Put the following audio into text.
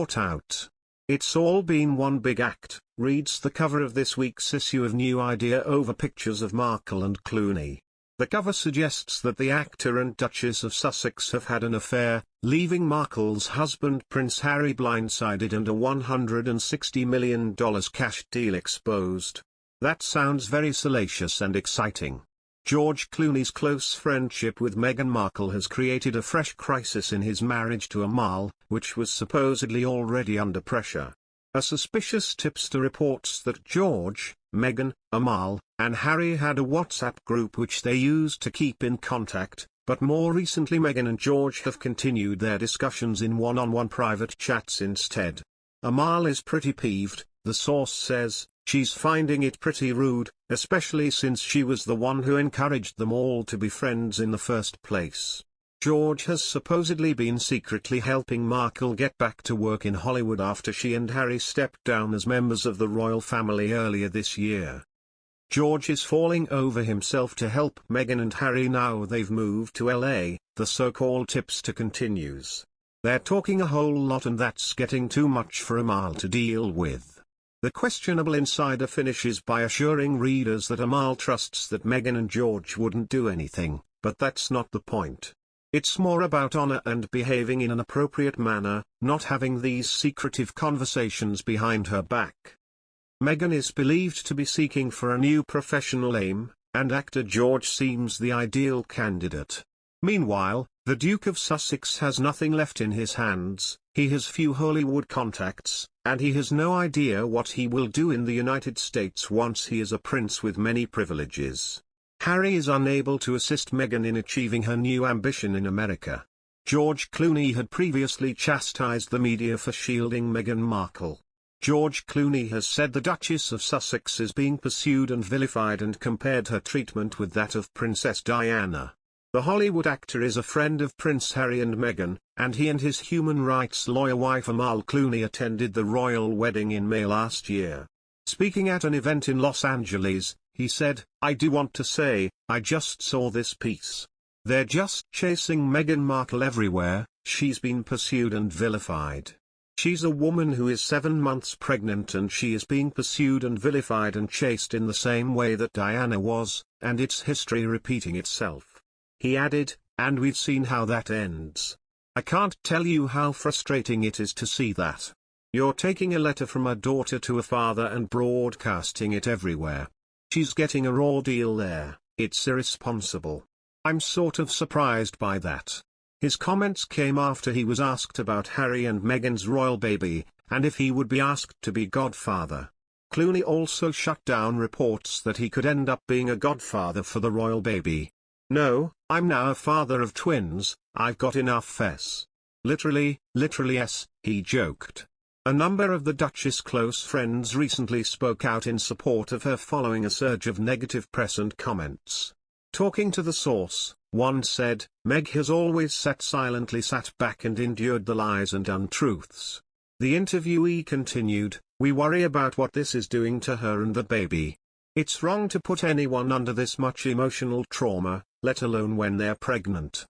caught out. "It's all been one big act," reads the cover of this week's issue of New Idea over pictures of Markle and Clooney. The cover suggests that the actor and Duchess of Sussex have had an affair, leaving Markle's husband Prince Harry blindsided and a $160 million cash deal exposed. That sounds very salacious and exciting. George Clooney's close friendship with Meghan Markle has created a fresh crisis in his marriage to Amal, which was supposedly already under pressure. A suspicious tipster reports that George, Meghan, Amal, and Harry had a WhatsApp group which they used to keep in contact, but more recently Meghan and George have continued their discussions in one-on-one private chats instead. Amal is pretty peeved, the source says. She's finding it pretty rude, especially since she was the one who encouraged them all to be friends in the first place. George has supposedly been secretly helping Markle get back to work in Hollywood after she and Harry stepped down as members of the royal family earlier this year. George is falling over himself to help Meghan and Harry now they've moved to LA, the so-called tipster continues. They're talking a whole lot and that's getting too much for Amal to deal with. The questionable insider finishes by assuring readers that Amal trusts that Meghan and George wouldn't do anything, but that's not the point. It's more about honor and behaving in an appropriate manner, not having these secretive conversations behind her back. Meghan is believed to be seeking for a new professional aim, and actor George seems the ideal candidate. Meanwhile, the Duke of Sussex has nothing left in his hands, he has few Hollywood contacts, and he has no idea what he will do in the United States once he is a prince with many privileges. Harry is unable to assist Meghan in achieving her new ambition in America. George Clooney had previously chastised the media for shielding Meghan Markle. George Clooney has said the Duchess of Sussex is being pursued and vilified and compared her treatment with that of Princess Diana. The Hollywood actor is a friend of Prince Harry and Meghan, and he and his human rights lawyer wife Amal Clooney attended the royal wedding in May last year. Speaking at an event in Los Angeles, he said, "I do want to say, I just saw this piece. They're just chasing Meghan Markle everywhere, she's been pursued and vilified. She's a woman who is 7 months pregnant and she is being pursued and vilified and chased in the same way that Diana was, and it's history repeating itself." He added, "And we've seen how that ends. I can't tell you how frustrating it is to see that. You're taking a letter from a daughter to a father and broadcasting it everywhere. She's getting a raw deal there, it's irresponsible. I'm sort of surprised by that." His comments came after he was asked about Harry and Meghan's royal baby, and if he would be asked to be godfather. Clooney also shut down reports that he could end up being a godfather for the royal baby. "No, I'm now a father of twins, I've got enough s. Literally yes," he joked. A number of the Duchess' close friends recently spoke out in support of her following a surge of negative press and comments. Talking to the source, one said, "Meg has always silently sat back and endured the lies and untruths." The interviewee continued, "We worry about what this is doing to her and the baby. It's wrong to put anyone under this much emotional trauma, let alone when they're pregnant.